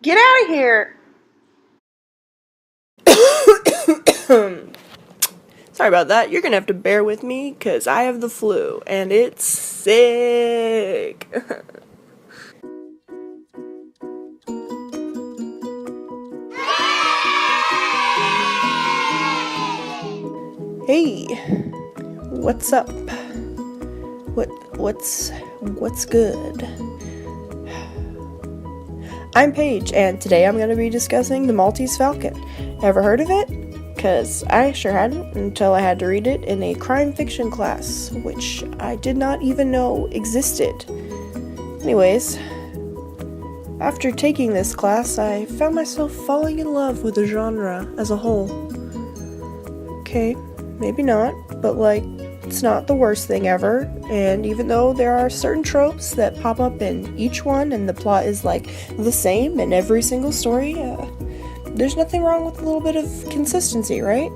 Get out of here! Sorry about that. You're gonna have to bear with me because I have the flu and it's sick. Hey, what's up? What's good? I'm Paige, and today I'm going to be discussing the Maltese Falcon. Ever heard of it? Because I sure hadn't until I had to read it in a crime fiction class, which I did not even know existed. Anyways, after taking this class, I found myself falling in love with the genre as a whole. Okay, maybe not, but it's not the worst thing ever, and even though there are certain tropes that pop up in each one and the plot is the same in every single story, there's nothing wrong with a little bit of consistency, right?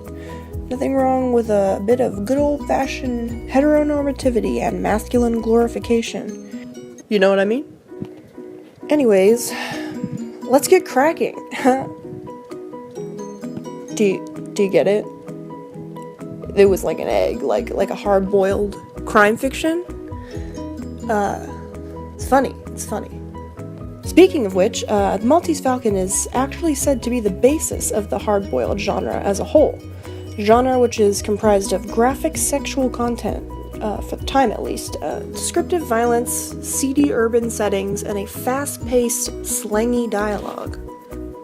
Nothing wrong with a bit of good old-fashioned heteronormativity and masculine glorification. You know what I mean? Anyways, let's get cracking. Do you get it? It was like an egg, like a hard-boiled crime fiction. It's funny. Speaking of which, the Maltese Falcon is actually said to be the basis of the hard-boiled genre as a whole. Genre which is comprised of graphic sexual content, for the time at least, descriptive violence, seedy urban settings, and a fast-paced, slangy dialogue.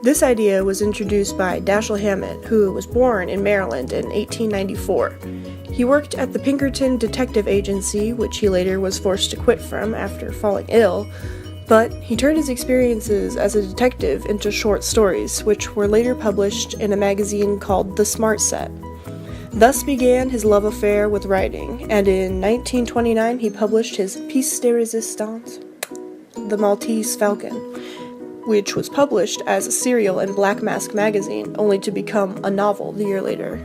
This idea was introduced by Dashiell Hammett, who was born in Maryland in 1894. He worked at the Pinkerton Detective Agency, which he later was forced to quit from after falling ill, but he turned his experiences as a detective into short stories, which were later published in a magazine called The Smart Set. Thus began his love affair with writing, and in 1929 he published his Pièce de Résistance, The Maltese Falcon, which was published as a serial in Black Mask magazine, only to become a novel the year later.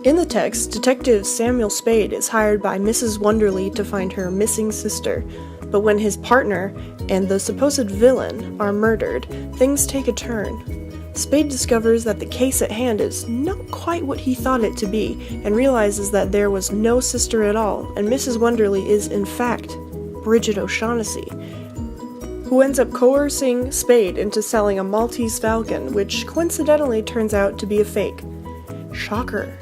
In the text, Detective Samuel Spade is hired by Mrs. Wonderly to find her missing sister, but when his partner and the supposed villain are murdered, things take a turn. Spade discovers that the case at hand is not quite what he thought it to be, and realizes that there was no sister at all, and Mrs. Wonderly is, in fact, Bridget O'Shaughnessy, who ends up coercing Spade into selling a Maltese Falcon, which coincidentally turns out to be a fake. Shocker.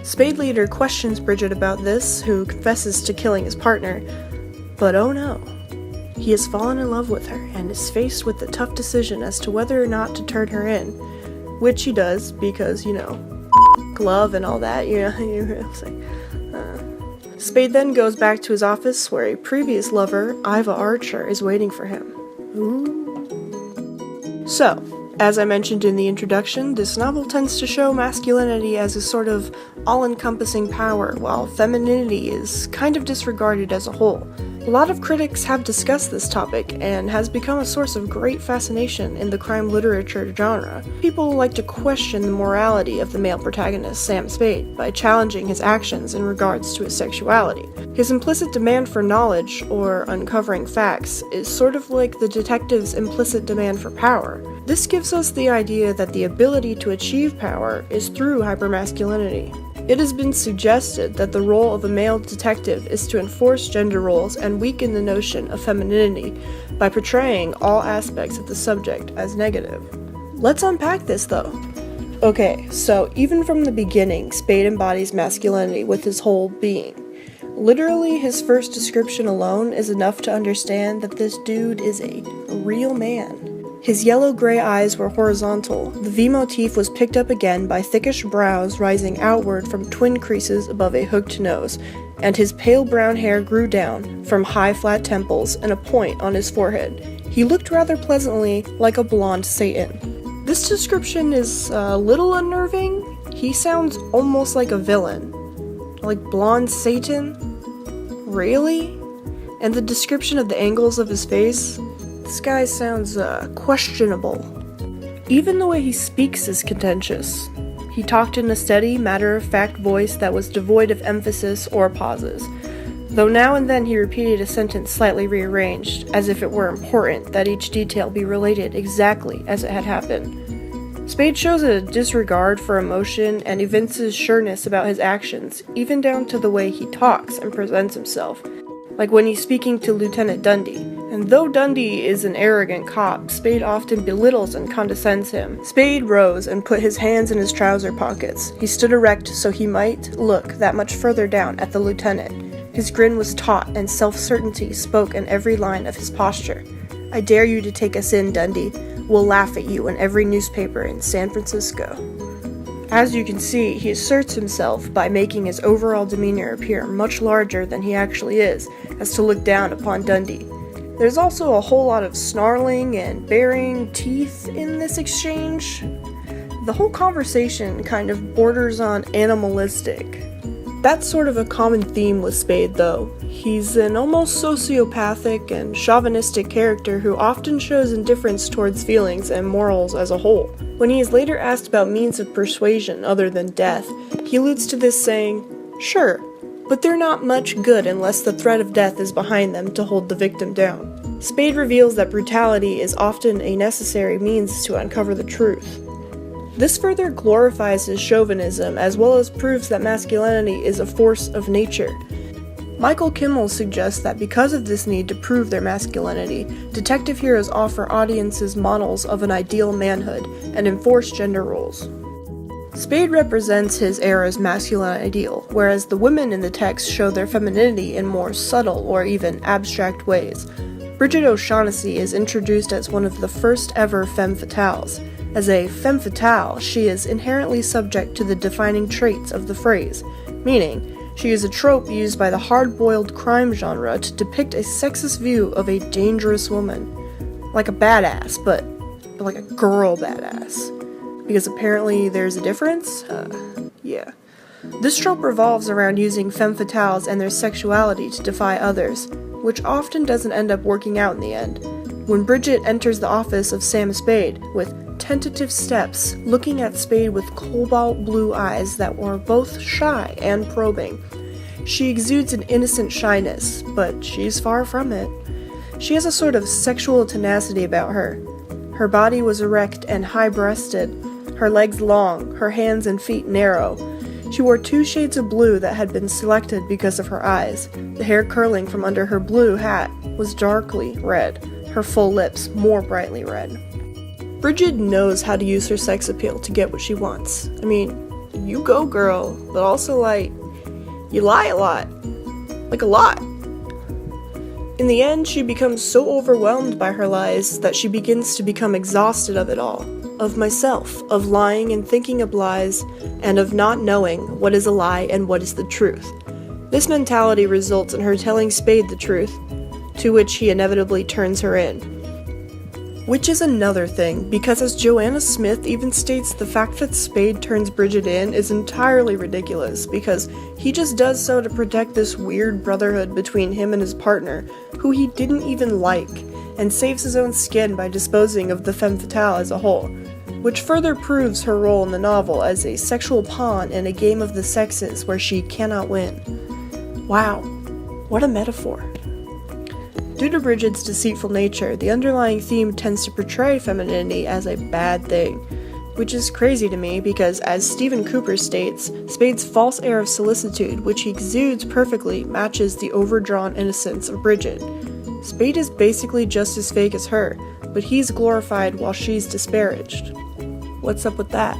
Spade later questions Bridget about this, who confesses to killing his partner, but oh no. He has fallen in love with her, and is faced with the tough decision as to whether or not to turn her in, which he does, because, love and all that, Spade then goes back to his office where a previous lover, Iva Archer, is waiting for him. Ooh. So, as I mentioned in the introduction, this novel tends to show masculinity as a sort of all-encompassing power, while femininity is kind of disregarded as a whole. A lot of critics have discussed this topic, and has become a source of great fascination in the crime literature genre. People like to question the morality of the male protagonist, Sam Spade, by challenging his actions in regards to his sexuality. His implicit demand for knowledge, or uncovering facts, is sort of like the detective's implicit demand for power. This gives us the idea that the ability to achieve power is through hypermasculinity. It has been suggested that the role of a male detective is to enforce gender roles and weaken the notion of femininity by portraying all aspects of the subject as negative. Let's unpack this though. Okay, so even from the beginning, Spade embodies masculinity with his whole being. Literally, his first description alone is enough to understand that this dude is a real man. His yellow-gray eyes were horizontal, the V motif was picked up again by thickish brows rising outward from twin creases above a hooked nose, and his pale brown hair grew down from high flat temples and a point on his forehead. He looked rather pleasantly like a blonde Satan. This description is a little unnerving. He sounds almost like a villain. Like blonde Satan? Really? And the description of the angles of his face? This guy sounds, questionable. Even the way he speaks is contentious. He talked in a steady, matter-of-fact voice that was devoid of emphasis or pauses. though now and then he repeated a sentence slightly rearranged, as if it were important that each detail be related exactly as it had happened. Spade shows a disregard for emotion and evinces sureness about his actions, even down to the way he talks and presents himself, like when he's speaking to Lieutenant Dundee. And though Dundee is an arrogant cop, Spade often belittles and condescends him. Spade rose and put his hands in his trouser pockets. He stood erect so he might look that much further down at the lieutenant. His grin was taut, and self-certainty spoke in every line of his posture. "I dare you to take us in, Dundee. We'll laugh at you in every newspaper in San Francisco." As you can see, he asserts himself by making his overall demeanor appear much larger than he actually is, as to look down upon Dundee. There's also a whole lot of snarling and baring teeth in this exchange. The whole conversation kind of borders on animalistic. That's sort of a common theme with Spade, though. He's an almost sociopathic and chauvinistic character who often shows indifference towards feelings and morals as a whole. When he is later asked about means of persuasion other than death, he alludes to this saying, "Sure, but they're not much good unless the threat of death is behind them to hold the victim down." Spade reveals that brutality is often a necessary means to uncover the truth. This further glorifies his chauvinism, as well as proves that masculinity is a force of nature. Michael Kimmel suggests that because of this need to prove their masculinity, detective heroes offer audiences models of an ideal manhood and enforce gender roles. Spade represents his era's masculine ideal, whereas the women in the text show their femininity in more subtle or even abstract ways. Bridget O'Shaughnessy is introduced as one of the first ever femme fatales. As a femme fatale, she is inherently subject to the defining traits of the phrase, meaning she is a trope used by the hard-boiled crime genre to depict a sexist view of a dangerous woman. Like a badass, but like a girl badass. Because apparently there's a difference? Yeah. This trope revolves around using femme fatales and their sexuality to defy others, which often doesn't end up working out in the end. When Bridget enters the office of Sam Spade, with tentative steps, looking at Spade with cobalt blue eyes that were both shy and probing, she exudes an innocent shyness, but she's far from it. She has a sort of sexual tenacity about her. Her body was erect and high-breasted, her legs long, her hands and feet narrow. She wore 2 shades of blue that had been selected because of her eyes. The hair curling from under her blue hat was darkly red, her full lips more brightly red. Bridget knows how to use her sex appeal to get what she wants. I mean, you go girl, but also you lie a lot. Like a lot. In the end, she becomes so overwhelmed by her lies that she begins to become exhausted of it all. Of myself, of lying and thinking of lies, and of not knowing what is a lie and what is the truth. This mentality results in her telling Spade the truth, to which he inevitably turns her in. Which is another thing, because as Joanna Smith even states, the fact that Spade turns Bridget in is entirely ridiculous, because he just does so to protect this weird brotherhood between him and his partner, who he didn't even like, and saves his own skin by disposing of the femme fatale as a whole, which further proves her role in the novel as a sexual pawn in a game of the sexes where she cannot win. Wow, what a metaphor. Due to Bridget's deceitful nature, the underlying theme tends to portray femininity as a bad thing, which is crazy to me because, as Stephen Cooper states, Spade's false air of solicitude, which he exudes perfectly, matches the overdrawn innocence of Bridget. Spade is basically just as fake as her, but he's glorified while she's disparaged. What's up with that?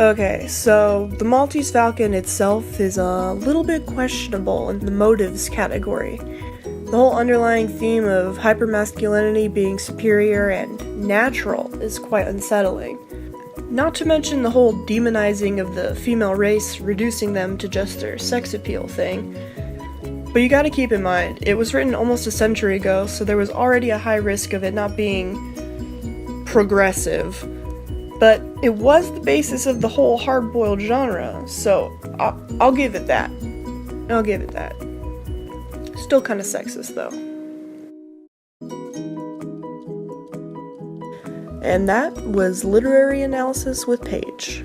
Okay, so the Maltese Falcon itself is a little bit questionable in the motives category. The whole underlying theme of hypermasculinity being superior and natural is quite unsettling. Not to mention the whole demonizing of the female race, reducing them to just their sex appeal thing. But you gotta keep in mind, it was written almost a century ago, so there was already a high risk of it not being progressive. But it was the basis of the whole hard-boiled genre, so I'll give it that. I'll give it that. Still kind of sexist, though. And that was Literary Analysis with Paige.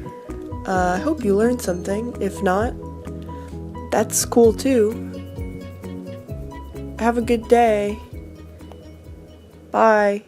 I hope you learned something. If not, that's cool too. Have a good day. Bye.